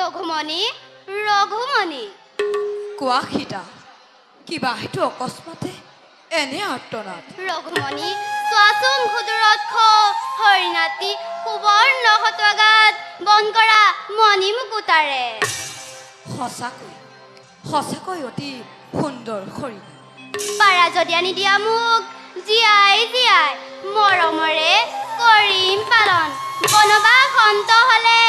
ৰঘুমণি ৰঘুমণি কোৱা সীতা কিবা হেতু অকস্মাতে এনে আৰ্তনাদ ৰঘুমণি চোৱাচোন সুদূৰত হৰিণাতী সুবৰ্ণ হতগাত বন কৰা মণি মুকুতাৰে সঁচাকৈ অতি সুন্দৰ হৰিণা পাৰা যদি আনি দিয়া মোক জীয়াই জীয়াই মৰমৰে কৰিম পালন বনবাস অন্ত হলে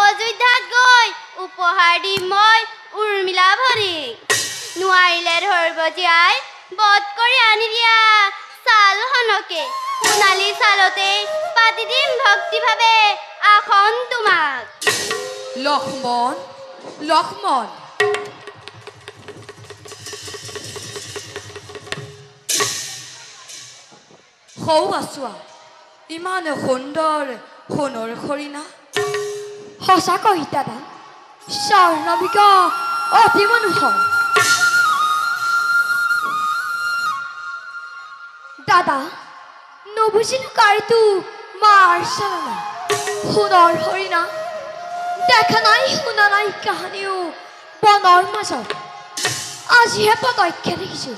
অযোধ্যাত গৈ উপহাৰ দিম মই উৰ্মিলা ভনীক নোৱাৰিলে ধৰিব জীয়াই বধ কৰি আনি দিয়া ছালখনকে সোণালী ছালতে পাতি দিম ভক্তিভাৱে আসন তোমাক লক্ষ্মণ সৌ আছোৱা ইমান সুন্দৰ সোণৰ হৰিণা সঁচাকৈ দাদা স্বৰ্ণবিক অতি মনোহৰ দাদা নুবুজিলো কাৰটো মাৰ চালনা সোণৰ হৰিণা দেখা নাই শুনা নাই কাহানিও বনৰ মাজত আজিহে প্ৰত্যক্ষ দেখিছো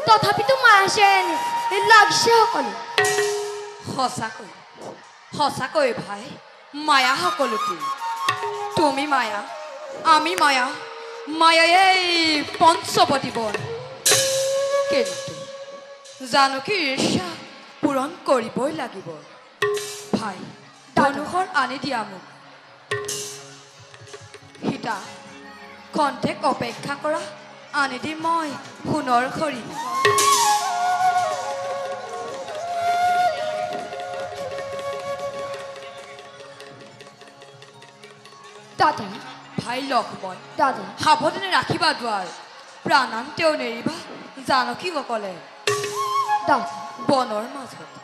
তথাপিতো মায়া যেন লাগিছে সকলো সঁচাকৈ ভাই মায়া সকলোতে তুমি মায়া আমি মায়া মায়াই পঞ্চপতি বন কিন্তু জানকীৰ ঈৰ্ষা পূৰণ কৰিবই লাগিব ভাই ধনুষৰ আনি দিয়া মোক সীতা খন্তেক অপেক্ষা কৰা আনি দিম মই সোণৰ হৰিণা দাদা ভাই লক্ষ্মণ দাদা সাৱধানে ৰাখিবা দুৱাৰ প্ৰাণান্তেও নেৰিবা জানকীসকলে দাদা বনৰ মাজত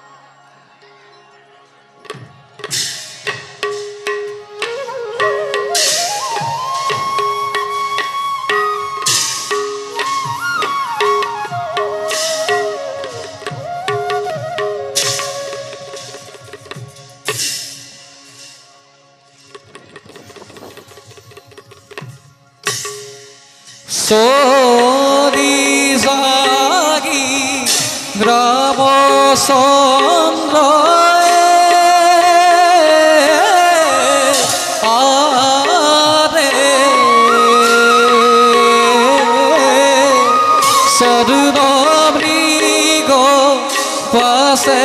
सोरी जागी रामचंद्र आरे सरुण मृग पासे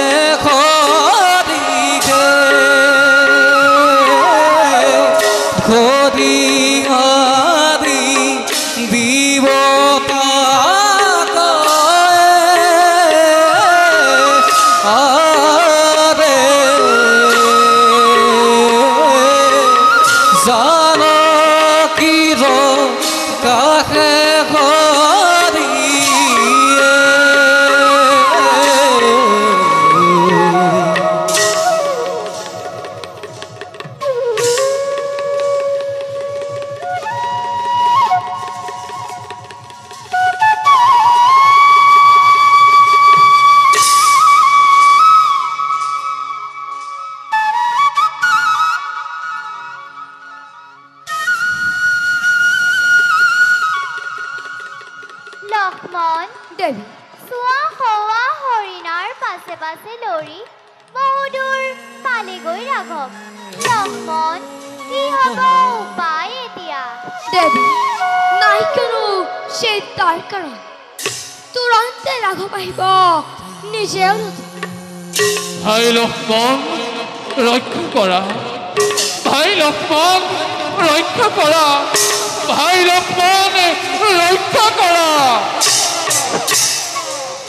লক্ষ্মণ দেৱী চোৱা সৌৱা হৰিণাৰ পাছে পাছে লৰি বহুদূৰ পালেগৈ ৰাঘৱ লক্ষ্মণ কি হ'ব উপায় এতিয়া দেৱী নাই কোনো চিন্তাৰ কাৰণ তুৰন্তে ৰাঘৱ আহিব নিজেও ভাই লক্ষ্মণ ৰক্ষা কৰা ভাই লক্ষ্মণ ৰক্ষা কৰা ভাই লক্ষ্মণ ৰক্ষা কৰা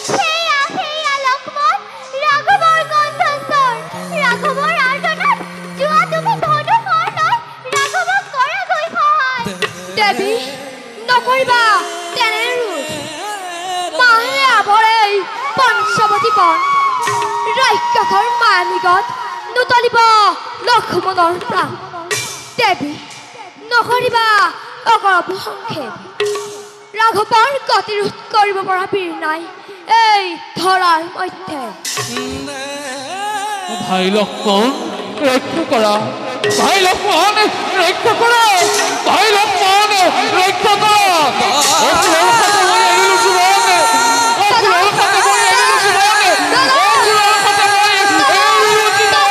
সেয়া লক্ষ্মণ ৰাঘৱৰ কণ্ঠস্বৰ ৰাঘৱৰ আৰ্তনাদ যোৱা তুমি ধনুষৰ লৈ ৰাঘৱক কৰাগৈ সহায় দেৱী নকৰিবা তেনে ৰোধ মাহে আৱৰে পঞ্চৱতী বন ৰাক্ষসৰ মায়ামিগত নুতলিব লক্ষ্মণৰ প্ৰাণ দেৱী নকৰিবা অগৰভ সংক্ষেপ ৰাঘৱৰ গতিৰোধ কৰিব পৰা বীৰ নাই এই ধৰাৰ মধ্যে ভাই লক্ষ্মণ ৰক্ষা কৰা ভাই লক্ষ্মণ রক্ষা করো ভাই লক্ষ্মণ রক্ষা করো অসুরের সাথে মই এরিলো জীবন অসুরের সাথে মই এরিলো জীবন অসুরের সাথে মই এরিলো জীবন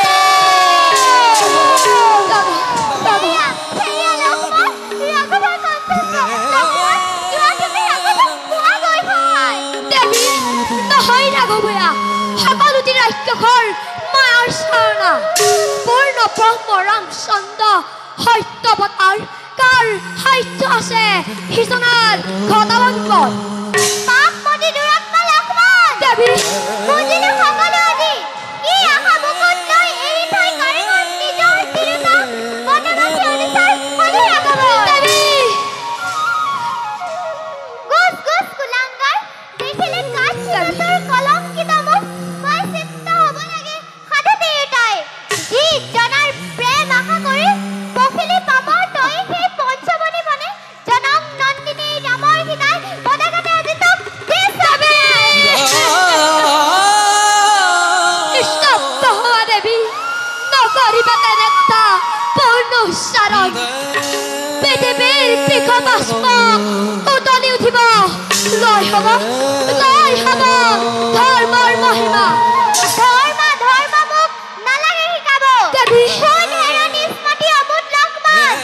সেয়া লক্ষ্মণ ৰাঘৱৰ কণ্ঠস্বৰ লক্ষ্মণ যোৱা তুমি ৰাঘৱক পোৱা গৈ হয় দেৱী নহয় ৰাঘৱয়া সকলোটি ৰাক্ষসৰ মায়াৰ চাৰণা পূৰ্ণ ব্ৰহ্ম ৰামচন্দ্ৰ সত্যৱতাৰ কাৰ সাহিত্য আছে সিজনাৰ ঘটাবংকত পাপমতি দুৰাত্মা লক্ষ্মণ দেৱী বুজিলো সকলো আজি কি আশা বুকুত লৈ এৰি থৈ কাৰেঙত নিজৰ তিৰোতা বনবাসী অনুচৰ হলি ৰাঘৱ দেৱী গোচ গোচ কুলাংগাৰ দেখিলে কাঠ চিৰতৰ কলংকিত মুখ মই চিত্ত হ'ব লাগে সাধু তিৰোতাই যি জনাৰ প্ৰেম আশা কৰি পখিলি পাব তই সেই পঞ্চবনী বনে জনক নন্দিনী নামৰ সীতাই বনাঘাটে আজি তোক দিছ বাবে স্তব্ধ হোৱা দেৱী নকৰিবা তেনে কথা পূৰ্ণ উচ্চাৰণ পৃথিৱীৰ বৃষ বাষ্প উতলি উঠিব লয় হব ধৰ্মৰ মহিমা ধৰ্ম মোক নালাগে শিকাব দেৱী শুন হেৰ নিষ্মতি অমুত লক্ষ্মণ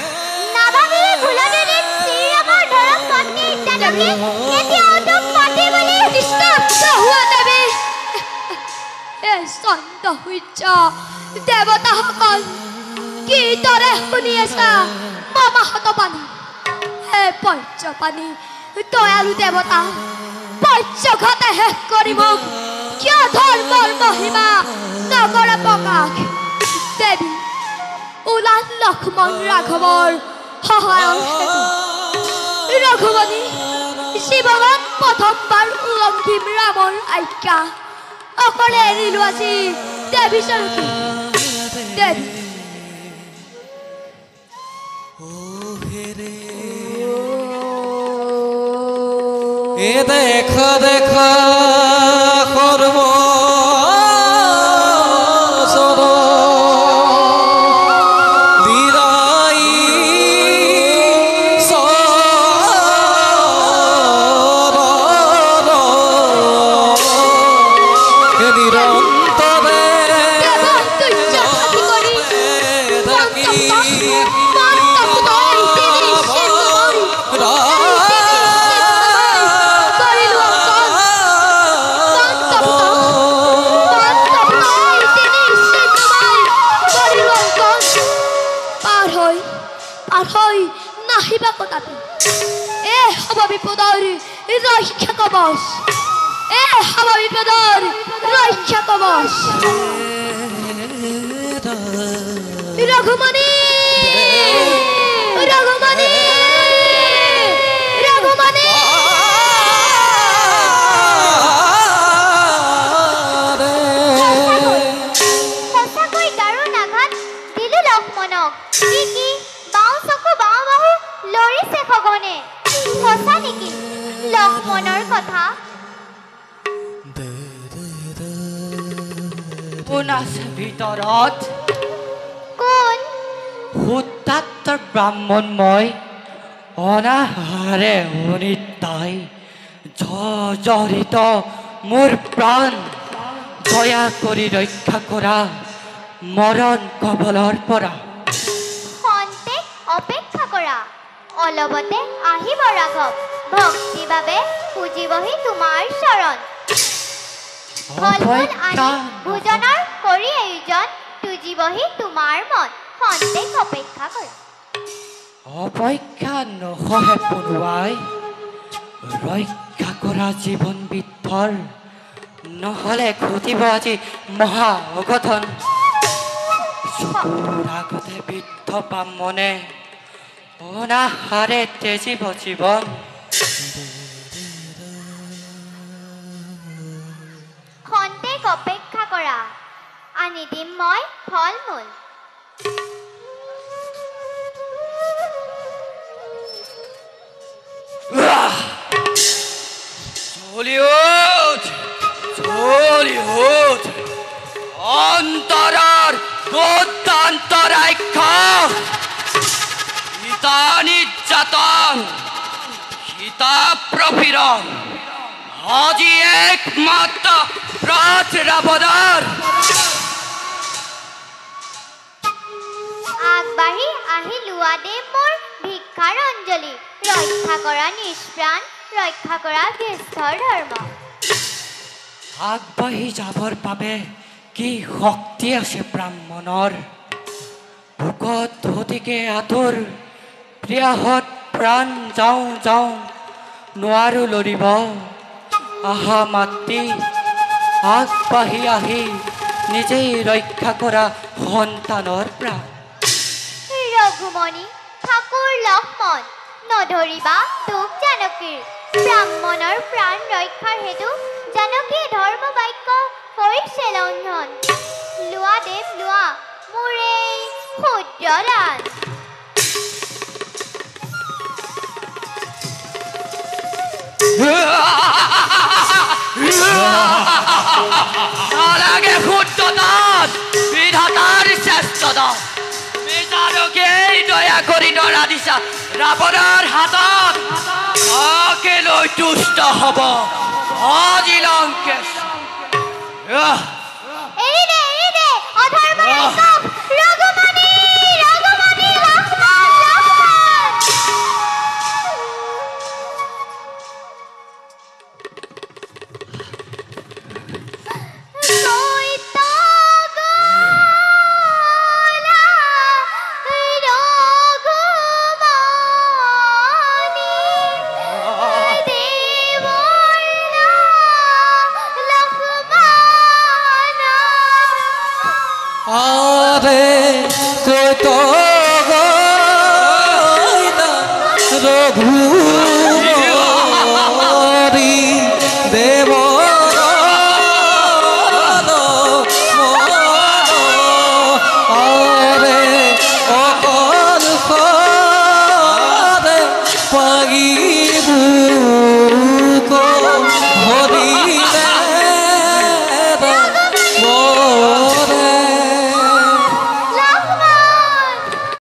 নাভাবিলে ভুলতে দিন শ্ৰীৰামৰ ধৰক পত্নী জানকী কেতিয়াও তোক পতি বুলি স্তব্ধ হোৱা দেৱী এই চন্দ্ৰ সূৰ্য দেৱতাসকল কিদৰে শুনি আছা মামাহত পানী হে পঞ্চপানী দয়ালু দেৱতা পঞ্চঘাতে শেষ কৰি মোক কিয় ধৰ্মৰ মহিমা নকৰা প্ৰকাশ দেৱী ওলাল লক্ষ্মণ ৰাঘৱৰ সহায়ৰ হেতু ৰঘুমণি জীৱনত প্ৰথমবাৰ উলংঘিম ৰামৰ আজ্ঞা অকলে এৰিলো আজি দেৱী স্বৰূপী দেৱী এ দেখা দেখা কৰব দিৰাই নিৰন্তৰে দেৱতুল্য খাতি কৰি নাহিবা কথাটো এ হব বিপদৰ ৰক্ষা কবচ এ হব বিপদৰ ৰক্ষা কবচ ৰঘুমণি ৰঘুমণি ৰঘুমণি সঁচাকৈ দাৰুণ আঘাত দিলো লক্ষ্মণক কি বাওঁ চকু বাওঁ বাহু লৰিছে খগনে সঁচা নেকি লক্ষ্মণৰ কথা কোন আছে ভিতৰত কোন সুতাত্ত ব্ৰাহ্মণময় অনাহাৰে অনিতাই জড়িত মোৰ প্ৰাণ দয়া কৰি ৰক্ষা কৰা মৰণ কবলৰ পৰা খন্তেক অপেক্ষা কৰা অলপতে আহিব ৰাঘৱ ভক্তি বাবে পুজিবহি তোমাৰ চৰণ ফল মূল আনি ভোজনৰ কৰি আয়োজন তুজিবহি তোমাৰ মন খন্তেক অপেক্ষা কৰা অপেক্ষা নসহে পৰুৱাই ৰক্ষা কৰা জীৱন বিদ্ধৰ নহ'লে ঘটিব আজি মহা অঘটন চকুৰ আগতে বৃদ্ধ ব্ৰাহ্মণে অনাহাৰে তেজিব জীৱন খন্তেক অপেক্ষা কৰা আনি দিম মই ফল মূল অন্তৰৰ গোটান্তৰাক্ষা সন্তান নিৰ্যাতন সীতা প্ৰপীড়ন আজি একমাত্ৰ প্ৰাথ ৰাৱণৰ আগবাঢ়ি আহি লোৱা দে মোৰ ভিক্ষাৰ অঞ্জলি ৰক্ষা কৰা নিষ্প্ৰাণ ৰক্ষা কৰা জ্যেষ্ঠৰ ধৰ্ম আগবাঢ়ি যাবৰ বাবে কি শক্তি আছে ব্ৰাহ্মণৰ ভোকত ধতিকে আঁতৰ প্ৰিয়াহত প্ৰাণ যাওঁ যাওঁ নোৱাৰো লৰিব আহা মাতৃ আগবাঢ়ি আহি নিজেই ৰক্ষা কৰা সন্তানৰ প্ৰাণ ৰঘুমণি ঠাকুৰ লক্ষ্মণ নধৰিবা তোক জানকীৰ ব্ৰাহ্মণৰ প্ৰাণ ৰক্ষাৰ হেতু জানকীয়ে ধৰ্ম বাক্য কৰিছে লংঘন লোৱা দেৱ লোৱা মোৰ এই ক্ষুদ্ৰদান নালাগে শুদ্ধদান বিধাতাৰ শ্ৰেষ্ঠদান জানকীয়ে দয়া কৰি নৰা দিছা ৰাৱণৰ হাতত তাকে লৈ তুষ্ট হ'ব আজি লংকেশ এৰি দে অধৰ্ম ৰাক্ষস ৰঘুমণি ৰঘুমণি লক্ষ্মণ লক্ষ্মণ আৰে কত ৰঘুৰি দেব আৰে অকল পাগি